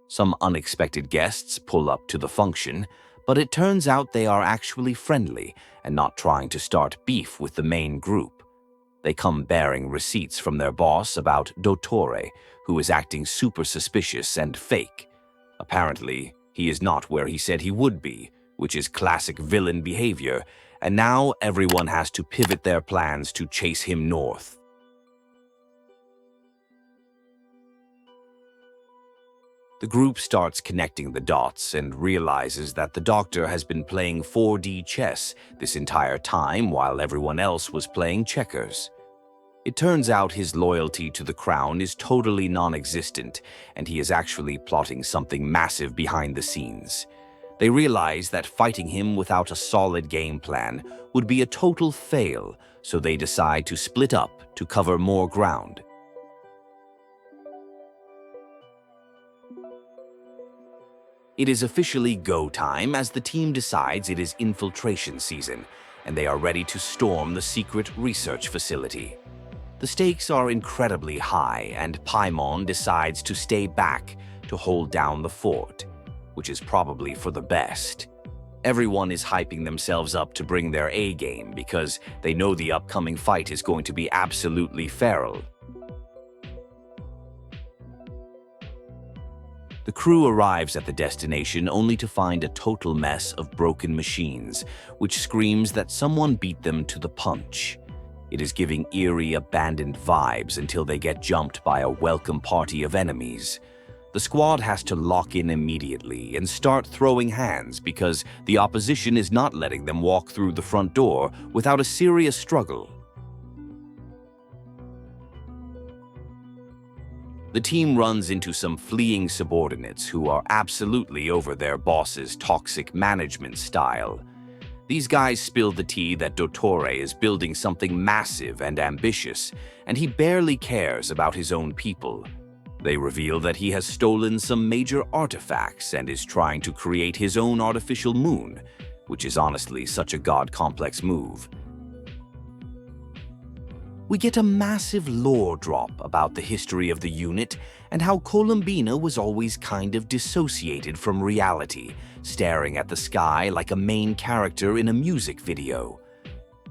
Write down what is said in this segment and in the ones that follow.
Some unexpected guests pull up to the function, but it turns out they are actually friendly and not trying to start beef with the main group. They come bearing receipts from their boss about Dottore, who is acting super suspicious and fake. Apparently, he is not where he said he would be, which is classic villain behavior, and now everyone has to pivot their plans to chase him north. The group starts connecting the dots and realizes that the doctor has been playing 4D chess this entire time while everyone else was playing checkers. It turns out his loyalty to the crown is totally non-existent, and he is actually plotting something massive behind the scenes. They realize that fighting him without a solid game plan would be a total fail, so they decide to split up to cover more ground. It is officially go time as the team decides it is infiltration season, and they are ready to storm the secret research facility. The stakes are incredibly high, and Paimon decides to stay back to hold down the fort, which is probably for the best. Everyone is hyping themselves up to bring their A game because they know the upcoming fight is going to be absolutely feral. The crew arrives at the destination only to find a total mess of broken machines, which screams that someone beat them to the punch. It is giving eerie, abandoned vibes until they get jumped by a welcome party of enemies. The squad has to lock in immediately and start throwing hands because the opposition is not letting them walk through the front door without a serious struggle. The team runs into some fleeing subordinates who are absolutely over their boss's toxic management style. These guys spill the tea that Dottore is building something massive and ambitious, and he barely cares about his own people. They reveal that he has stolen some major artifacts and is trying to create his own artificial moon, which is honestly such a god-complex move. We get a massive lore drop about the history of the unit and how Columbina was always kind of dissociated from reality, staring at the sky like a main character in a music video.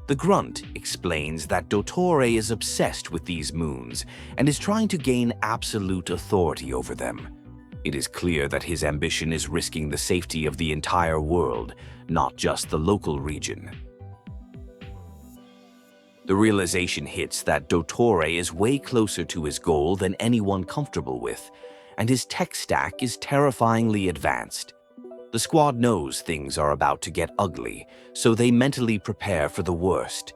The Grunt explains that Dottore is obsessed with these moons and is trying to gain absolute authority over them. It is clear that his ambition is risking the safety of the entire world, not just the local region. The realization hits that Dottore is way closer to his goal than anyone comfortable with, and his tech stack is terrifyingly advanced. The squad knows things are about to get ugly, so they mentally prepare for the worst.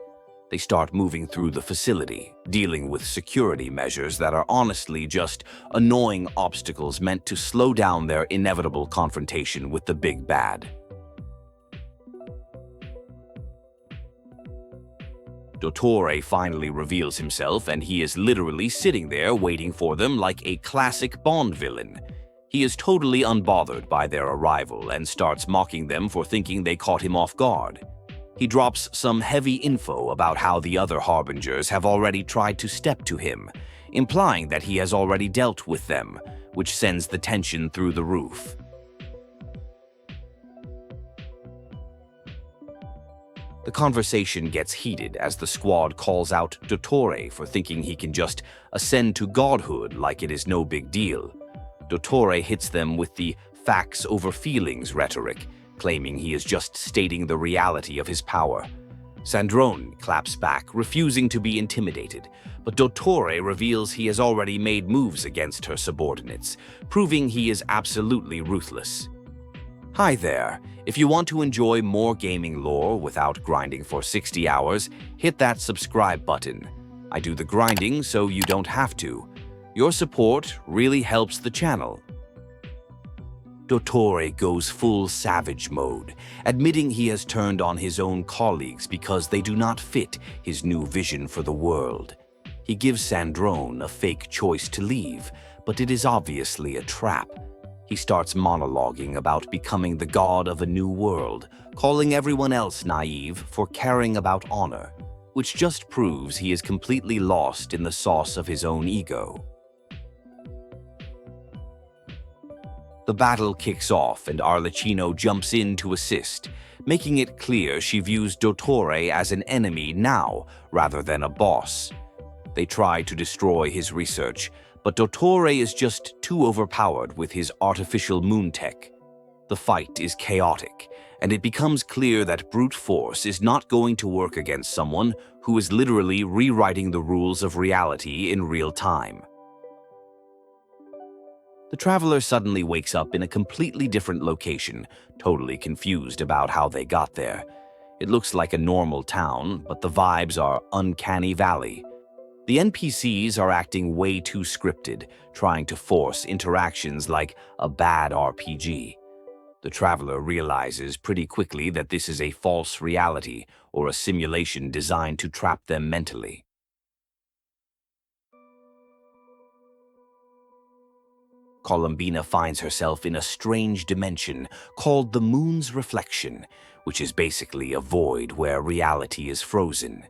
They start moving through the facility, dealing with security measures that are honestly just annoying obstacles meant to slow down their inevitable confrontation with the big bad. Dottore finally reveals himself, and he is literally sitting there waiting for them like a classic Bond villain. He is totally unbothered by their arrival and starts mocking them for thinking they caught him off guard. He drops some heavy info about how the other Harbingers have already tried to step to him, implying that he has already dealt with them, which sends the tension through the roof. The conversation gets heated as the squad calls out Dottore for thinking he can just ascend to godhood like it is no big deal. Dottore hits them with the facts over feelings rhetoric, claiming he is just stating the reality of his power. Sandrone claps back, refusing to be intimidated, but Dottore reveals he has already made moves against her subordinates, proving he is absolutely ruthless. Hi there. If you want to enjoy more gaming lore without grinding for 60 hours, hit that subscribe button. I do the grinding so you don't have to. Your support really helps the channel. Dottore goes full savage mode, admitting he has turned on his own colleagues because they do not fit his new vision for the world. He gives Sandrone a fake choice to leave, but it is obviously a trap. He starts monologuing about becoming the god of a new world, calling everyone else naive for caring about honor, which just proves he is completely lost in the sauce of his own ego. The battle kicks off and Arlecchino jumps in to assist, making it clear she views Dottore as an enemy now rather than a boss. They try to destroy his research, but Dottore is just too overpowered with his artificial moon tech. The fight is chaotic, and it becomes clear that brute force is not going to work against someone who is literally rewriting the rules of reality in real time. The traveler suddenly wakes up in a completely different location, totally confused about how they got there. It looks like a normal town, but the vibes are uncanny valley. The NPCs are acting way too scripted, trying to force interactions like a bad RPG. The traveler realizes pretty quickly that this is a false reality or a simulation designed to trap them mentally. Columbina finds herself in a strange dimension called the Moon's Reflection, which is basically a void where reality is frozen.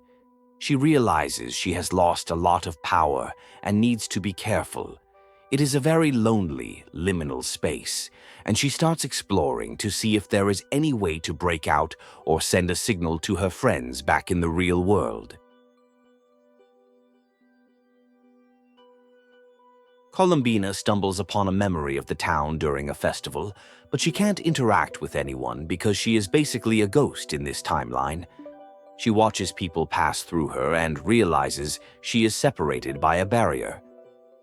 She realizes she has lost a lot of power and needs to be careful. It is a very lonely, liminal space, and she starts exploring to see if there is any way to break out or send a signal to her friends back in the real world. Columbina stumbles upon a memory of the town during a festival, but she can't interact with anyone because she is basically a ghost in this timeline. She watches people pass through her and realizes she is separated by a barrier.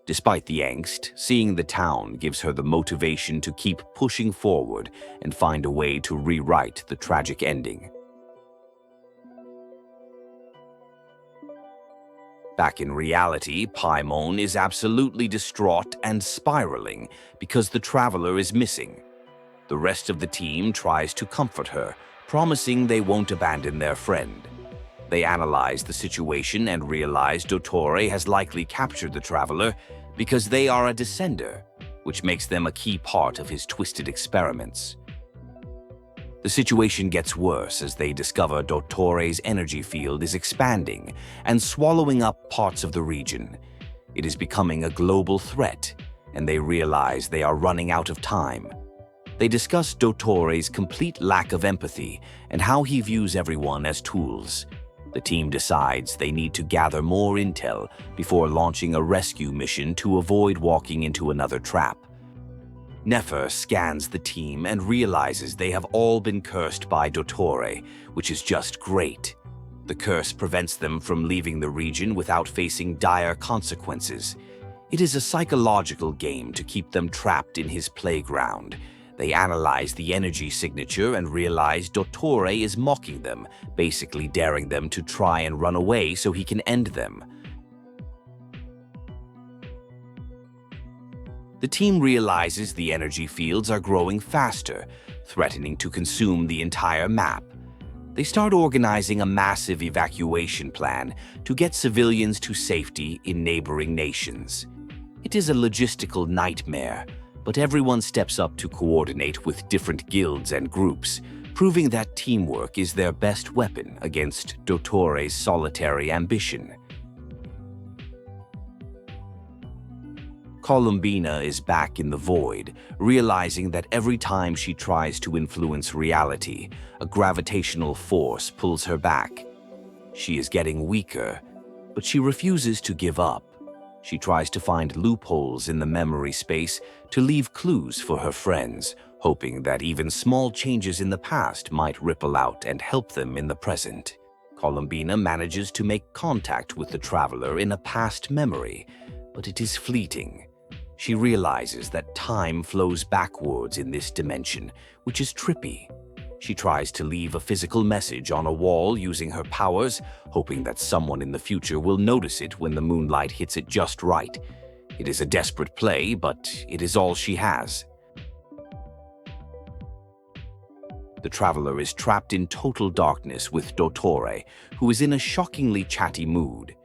Despite the angst, seeing the town gives her the motivation to keep pushing forward and find a way to rewrite the tragic ending. Back in reality, Paimon is absolutely distraught and spiraling because the traveler is missing. The rest of the team tries to comfort her, promising they won't abandon their friend. They analyze the situation and realize Dottore has likely captured the traveler because they are a descender, which makes them a key part of his twisted experiments. The situation gets worse as they discover Dottore's energy field is expanding and swallowing up parts of the region. It is becoming a global threat, and they realize they are running out of time. They discuss Dottore's complete lack of empathy and how he views everyone as tools. The team decides they need to gather more intel before launching a rescue mission to avoid walking into another trap. Nefer scans the team and realizes they have all been cursed by Dottore, which is just great. The curse prevents them from leaving the region without facing dire consequences. It is a psychological game to keep them trapped in his playground. They analyze the energy signature and realize Dottore is mocking them, basically daring them to try and run away so he can end them. The team realizes the energy fields are growing faster, threatening to consume the entire map. They start organizing a massive evacuation plan to get civilians to safety in neighboring nations. It is a logistical nightmare, but everyone steps up to coordinate with different guilds and groups, proving that teamwork is their best weapon against Dottore's solitary ambition. Columbina is back in the void, realizing that every time she tries to influence reality, a gravitational force pulls her back. She is getting weaker, but she refuses to give up. She tries to find loopholes in the memory space to leave clues for her friends, hoping that even small changes in the past might ripple out and help them in the present. Columbina manages to make contact with the traveler in a past memory, but it is fleeting. She realizes that time flows backwards in this dimension, which is trippy. She tries to leave a physical message on a wall using her powers, hoping that someone in the future will notice it when the moonlight hits it just right. It is a desperate play, but it is all she has. The traveler is trapped in total darkness with Dottore, who is in a shockingly chatty mood.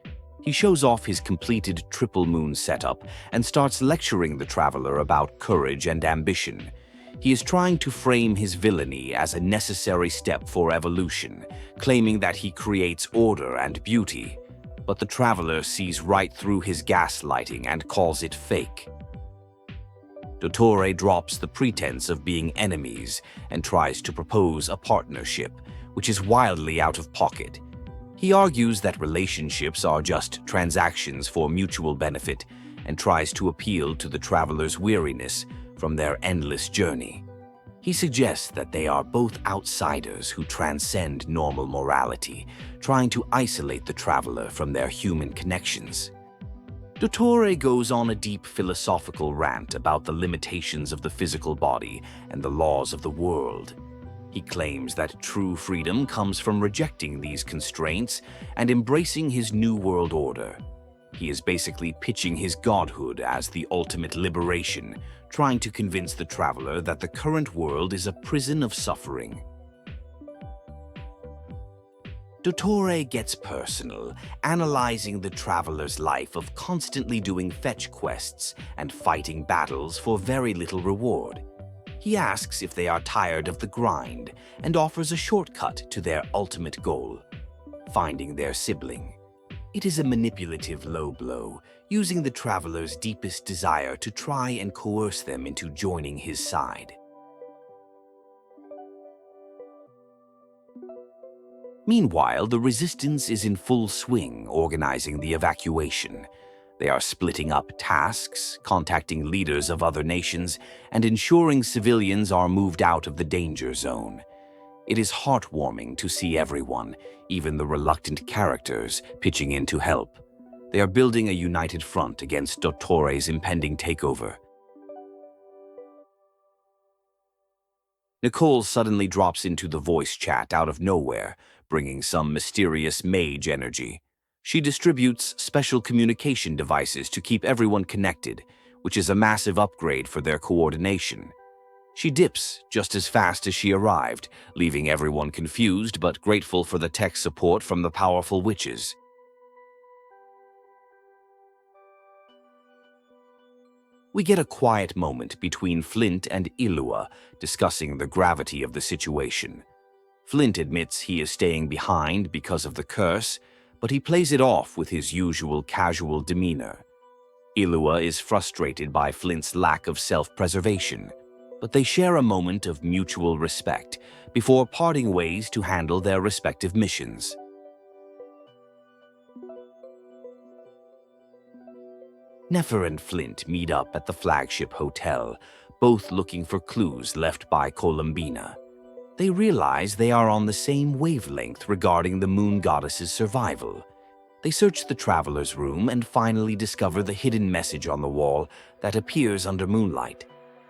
He shows off his completed triple moon setup and starts lecturing the traveler about courage and ambition. He is trying to frame his villainy as a necessary step for evolution, claiming that he creates order and beauty. But the traveler sees right through his gaslighting and calls it fake. Dottore drops the pretense of being enemies and tries to propose a partnership, which is wildly out of pocket. He argues that relationships are just transactions for mutual benefit and tries to appeal to the traveler's weariness from their endless journey. He suggests that they are both outsiders who transcend normal morality, trying to isolate the traveler from their human connections. Dottore goes on a deep philosophical rant about the limitations of the physical body and the laws of the world. He claims that true freedom comes from rejecting these constraints and embracing his new world order. He is basically pitching his godhood as the ultimate liberation, trying to convince the traveler that the current world is a prison of suffering. Dottore gets personal, analyzing the traveler's life of constantly doing fetch quests and fighting battles for very little reward. He asks if they are tired of the grind and offers a shortcut to their ultimate goal, finding their sibling. It is a manipulative low blow, using the traveler's deepest desire to try and coerce them into joining his side. Meanwhile, the resistance is in full swing, organizing the evacuation. They are splitting up tasks, contacting leaders of other nations, and ensuring civilians are moved out of the danger zone. It is heartwarming to see everyone, even the reluctant characters, pitching in to help. They are building a united front against Dottore's impending takeover. Nicole suddenly drops into the voice chat out of nowhere, bringing some mysterious mage energy. She distributes special communication devices to keep everyone connected, which is a massive upgrade for their coordination. She dips just as fast as she arrived, leaving everyone confused but grateful for the tech support from the powerful witches. We get a quiet moment between Flint and Illua discussing the gravity of the situation. Flint admits he is staying behind because of the curse, but he plays it off with his usual casual demeanor. Illua is frustrated by Flint's lack of self-preservation, but they share a moment of mutual respect before parting ways to handle their respective missions. Nefer and Flint meet up at the flagship hotel, both looking for clues left by Columbina. They realize they are on the same wavelength regarding the moon goddess's survival. They search the traveler's room and finally discover the hidden message on the wall that appears under moonlight.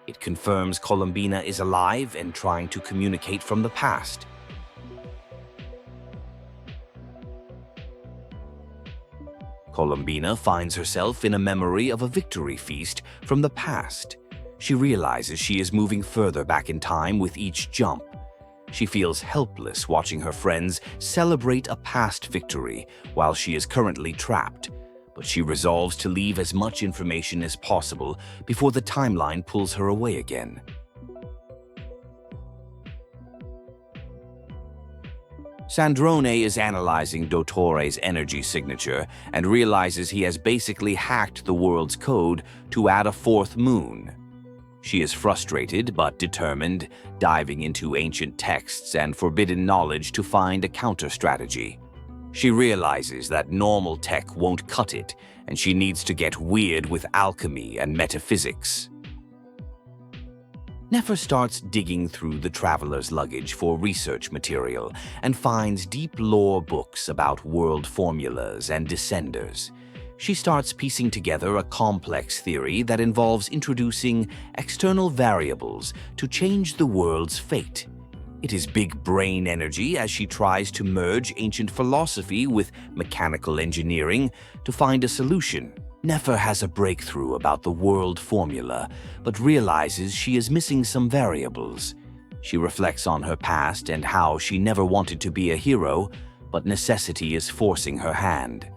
It confirms Columbina is alive and trying to communicate from the past. Columbina finds herself in a memory of a victory feast from the past. She realizes she is moving further back in time with each jump. She feels helpless watching her friends celebrate a past victory while she is currently trapped, but she resolves to leave as much information as possible before the timeline pulls her away again. Sandrone is analyzing Dottore's energy signature and realizes he has basically hacked the world's code to add a fourth moon. She is frustrated but determined, diving into ancient texts and forbidden knowledge to find a counter-strategy. She realizes that normal tech won't cut it, and she needs to get weird with alchemy and metaphysics. Nefer starts digging through the traveler's luggage for research material and finds deep lore books about world formulas and descenders. She starts piecing together a complex theory that involves introducing external variables to change the world's fate. It is big brain energy as she tries to merge ancient philosophy with mechanical engineering to find a solution. Nefer has a breakthrough about the world formula, but realizes she is missing some variables. She reflects on her past and how she never wanted to be a hero, but necessity is forcing her hand.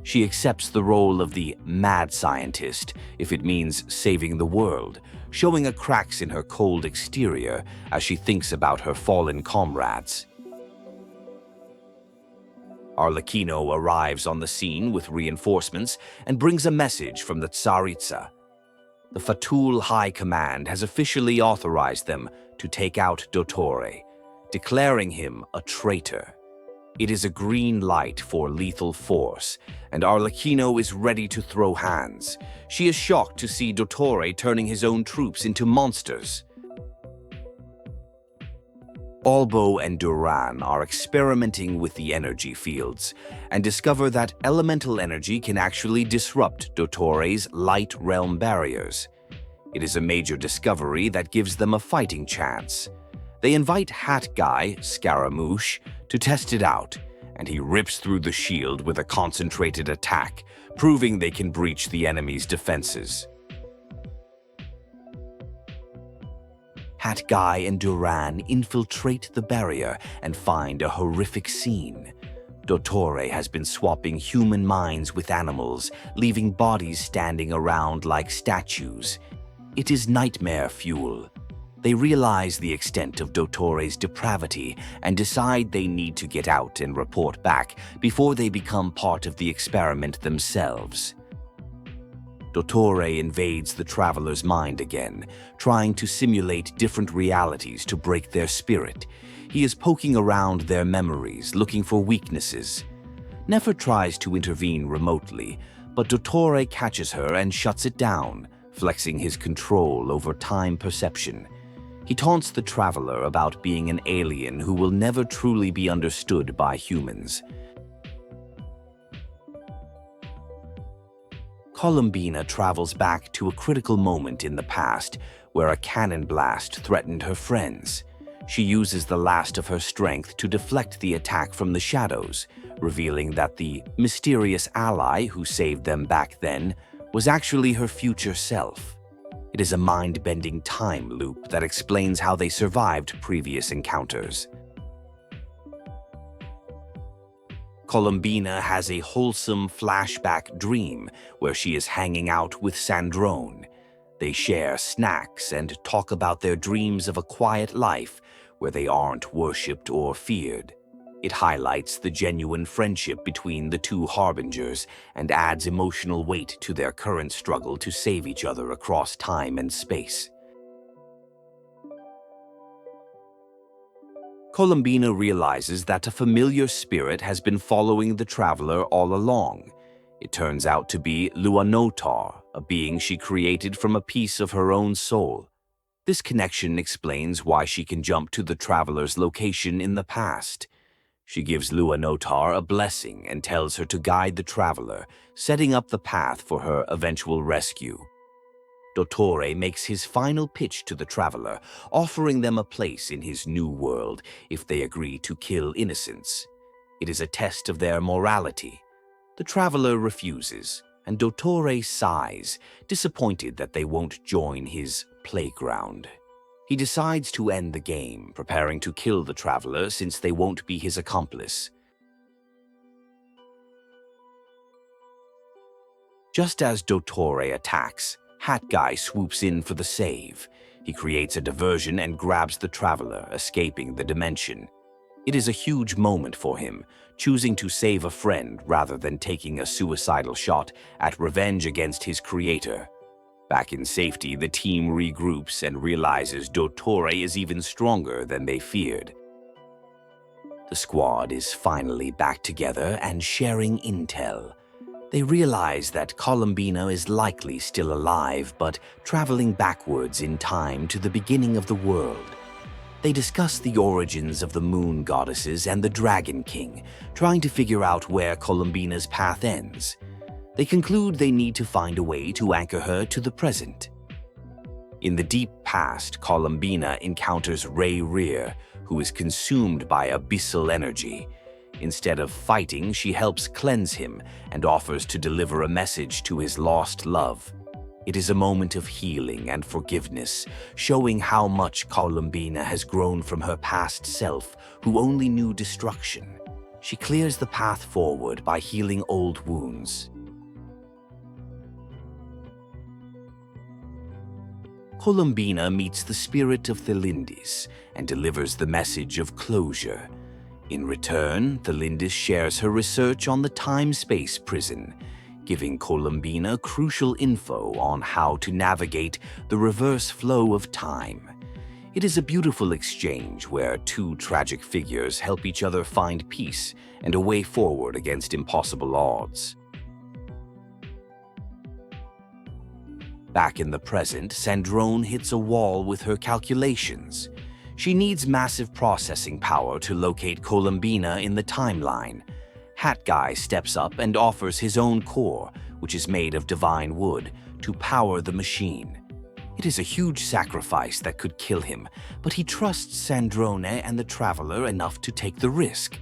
She accepts the role of the mad scientist if it means saving the world, showing a cracks in her cold exterior as she thinks about her fallen comrades. Arlecchino arrives on the scene with reinforcements and brings a message from the Tsaritsa. The Fatui High Command has officially authorized them to take out Dottore, declaring him a traitor. It is a green light for lethal force, and Arlecchino is ready to throw hands. She is shocked to see Dottore turning his own troops into monsters. Albo and Duran are experimenting with the energy fields and discover that elemental energy can actually disrupt Dottore's light realm barriers. It is a major discovery that gives them a fighting chance. They invite Hat Guy, Scaramouche, to test it out, and he rips through the shield with a concentrated attack, proving they can breach the enemy's defenses. Hat Guy and Duran infiltrate the barrier and find a horrific scene. Dottore has been swapping human minds with animals, leaving bodies standing around like statues. It is nightmare fuel. They realize the extent of Dottore's depravity and decide they need to get out and report back before they become part of the experiment themselves. Dottore invades the traveler's mind again, trying to simulate different realities to break their spirit. He is poking around their memories, looking for weaknesses. Nefer tries to intervene remotely, but Dottore catches her and shuts it down, flexing his control over time perception. He taunts the traveler about being an alien who will never truly be understood by humans. Columbina travels back to a critical moment in the past where a cannon blast threatened her friends. She uses the last of her strength to deflect the attack from the shadows, revealing that the mysterious ally who saved them back then was actually her future self. It is a mind-bending time loop that explains how they survived previous encounters. Columbina has a wholesome flashback dream where she is hanging out with Sandrone. They share snacks and talk about their dreams of a quiet life where they aren't worshipped or feared. It highlights the genuine friendship between the two Harbingers and adds emotional weight to their current struggle to save each other across time and space. Columbina realizes that a familiar spirit has been following the traveler all along. It turns out to be Luanotar, a being she created from a piece of her own soul. This connection explains why she can jump to the traveler's location in the past. She gives Luanotar a blessing and tells her to guide the traveler, setting up the path for her eventual rescue. Dottore makes his final pitch to the traveler, offering them a place in his new world if they agree to kill innocents. It is a test of their morality. The traveler refuses, and Dottore sighs, disappointed that they won't join his playground. He decides to end the game, preparing to kill the traveler since they won't be his accomplice. Just as Dottore attacks, Hat Guy swoops in for the save. He creates a diversion and grabs the traveler, escaping the dimension. It is a huge moment for him, choosing to save a friend rather than taking a suicidal shot at revenge against his creator. Back in safety, the team regroups and realizes Dottore is even stronger than they feared. The squad is finally back together and sharing intel. They realize that Columbina is likely still alive, but traveling backwards in time to the beginning of the world. They discuss the origins of the moon goddesses and the Dragon King, trying to figure out where Columbina's path ends. They conclude they need to find a way to anchor her to the present. In the deep past, Columbina encounters Ray Rear, who is consumed by abyssal energy. Instead of fighting, she helps cleanse him and offers to deliver a message to his lost love. It is a moment of healing and forgiveness, showing how much Columbina has grown from her past self, who only knew destruction. She clears the path forward by healing old wounds. Columbina meets the spirit of Thelindis and delivers the message of closure. In return, Thelindis shares her research on the time-space prison. giving Columbina crucial info on how to navigate the reverse flow of time. It is a beautiful exchange where two tragic figures help each other find peace and a way forward against impossible odds. Back in the present, Sandrone hits a wall with her calculations. She needs massive processing power to locate Columbina in the timeline. Hat Guy steps up and offers his own core, which is made of divine wood, to power the machine. It is a huge sacrifice that could kill him, but he trusts Sandrone and the Traveler enough to take the risk.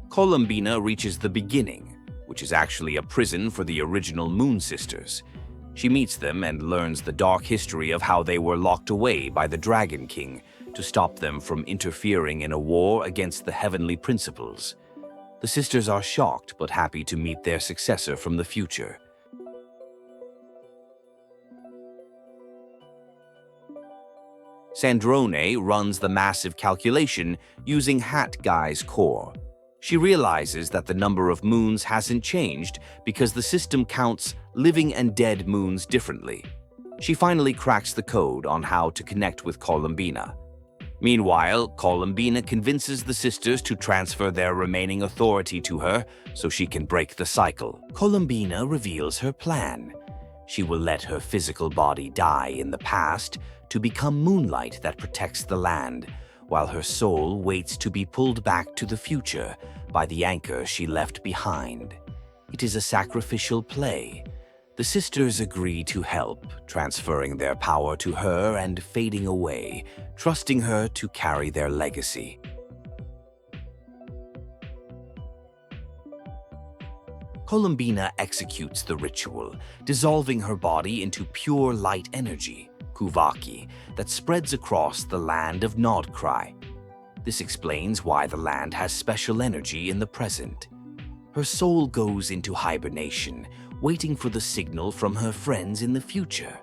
Columbina reaches the beginning, which is actually a prison for the original Moon Sisters. She meets them and learns the dark history of how they were locked away by the Dragon King to stop them from interfering in a war against the heavenly principles. The sisters are shocked but happy to meet their successor from the future. Sandrone runs the massive calculation using Hat Guy's core. She realizes that the number of moons hasn't changed because the system counts living and dead moons differently. She finally cracks the code on how to connect with Columbina. Meanwhile, Columbina convinces the sisters to transfer their remaining authority to her so she can break the cycle. Columbina reveals her plan. She will let her physical body die in the past to become moonlight that protects the land, while her soul waits to be pulled back to the future by the anchor she left behind. It is a sacrificial play. The sisters agree to help, transferring their power to her and fading away, trusting her to carry their legacy. Columbina executes the ritual, dissolving her body into pure light energy, Kuvaki, that spreads across the land of Nod-Krai. This explains why the land has special energy in the present. Her soul goes into hibernation, waiting for the signal from her friends in the future.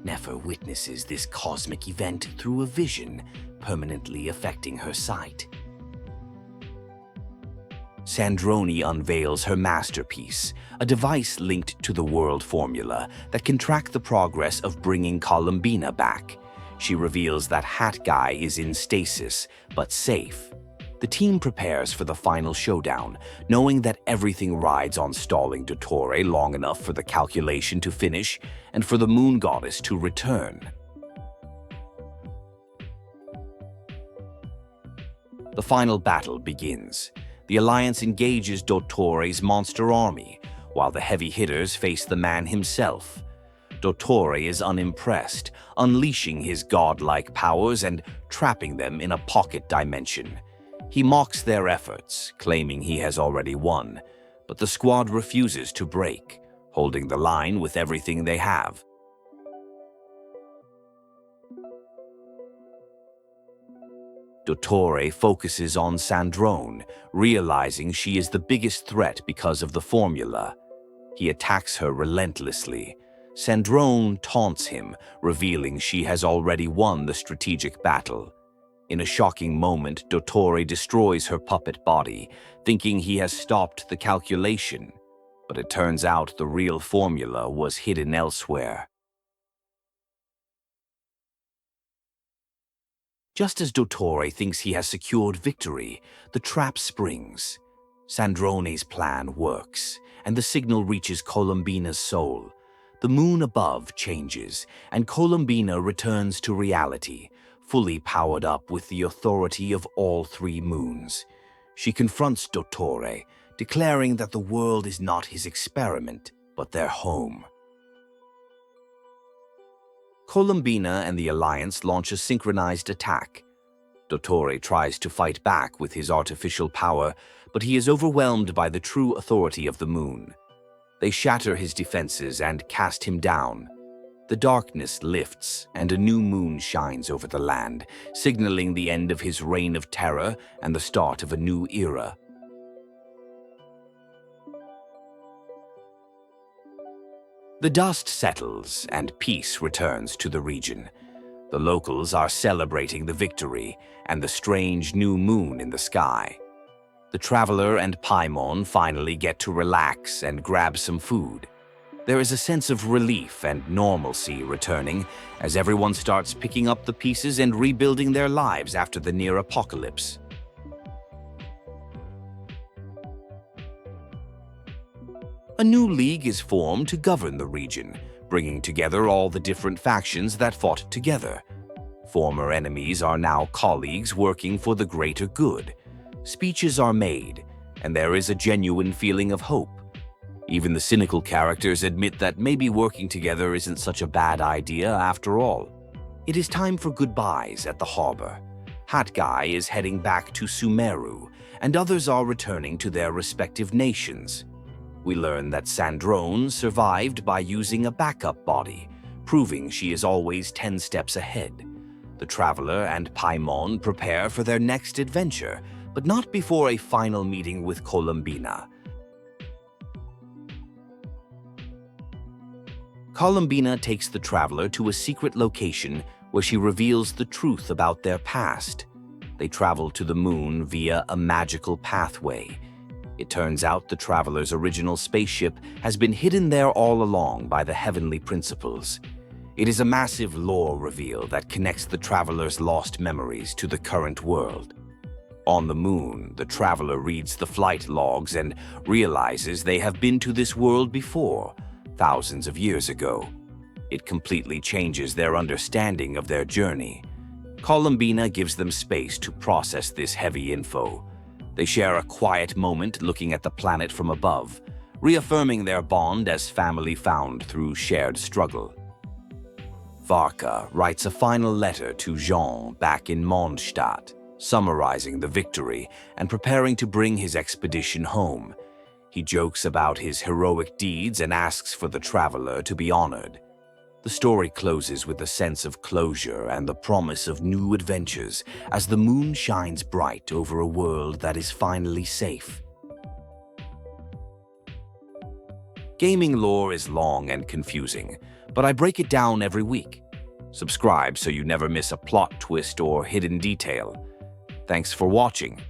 Nefer witnesses this cosmic event through a vision, permanently affecting her sight. Sandrone unveils her masterpiece, a device linked to the world formula that can track the progress of bringing Columbina back. She reveals that Hat Guy is in stasis, but safe. The team prepares for the final showdown, knowing that everything rides on stalling Dottore long enough for the calculation to finish and for the Moon Goddess to return. The final battle begins. The Alliance engages Dottore's monster army, while the heavy hitters face the man himself. Dottore is unimpressed, unleashing his godlike powers and trapping them in a pocket dimension. He mocks their efforts, claiming he has already won, but the squad refuses to break, holding the line with everything they have. Dottore focuses on Sandrone, realizing she is the biggest threat because of the formula. He attacks her relentlessly. Sandrone taunts him, revealing she has already won the strategic battle. In a shocking moment, Dottore destroys her puppet body, thinking he has stopped the calculation. But it turns out the real formula was hidden elsewhere. Just as Dottore thinks he has secured victory, the trap springs. Sandrone's plan works, and the signal reaches Columbina's soul. The moon above changes, and Columbina returns to reality, fully powered up with the authority of all three moons. She confronts Dottore, declaring that the world is not his experiment, but their home. Columbina and the Alliance launch a synchronized attack. Dottore tries to fight back with his artificial power, but he is overwhelmed by the true authority of the moon. They shatter his defenses and cast him down. The darkness lifts, and a new moon shines over the land, signaling the end of his reign of terror and the start of a new era. The dust settles, and peace returns to the region. The locals are celebrating the victory and the strange new moon in the sky. The traveler and Paimon finally get to relax and grab some food. There is a sense of relief and normalcy returning as everyone starts picking up the pieces and rebuilding their lives after the near apocalypse. A new league is formed to govern the region, bringing together all the different factions that fought together. Former enemies are now colleagues working for the greater good. Speeches are made, and there is a genuine feeling of hope. Even the cynical characters admit that maybe working together isn't such a bad idea after all. It is time for goodbyes at the harbor. Hat Guy is heading back to Sumeru, and others are returning to their respective nations. We learn that Sandrone survived by using a backup body, proving she is always 10 steps ahead. The traveler and Paimon prepare for their next adventure, but not before a final meeting with Columbina. Columbina takes the traveler to a secret location where she reveals the truth about their past. They travel to the moon via a magical pathway. It turns out the traveler's original spaceship has been hidden there all along by the heavenly principles. It is a massive lore reveal that connects the traveler's lost memories to the current world. On the moon, the traveler reads the flight logs and realizes they have been to this world before, thousands of years ago. It completely changes their understanding of their journey. Columbina gives them space to process this heavy info. They share a quiet moment looking at the planet from above, reaffirming their bond as family found through shared struggle. Varka writes a final letter to Jean back in Mondstadt, summarizing the victory and preparing to bring his expedition home. He jokes about his heroic deeds and asks for the traveler to be honored. The story closes with a sense of closure and the promise of new adventures as the moon shines bright over a world that is finally safe. Gaming lore is long and confusing, but I break it down every week. Subscribe so you never miss a plot twist or hidden detail. Thanks for watching.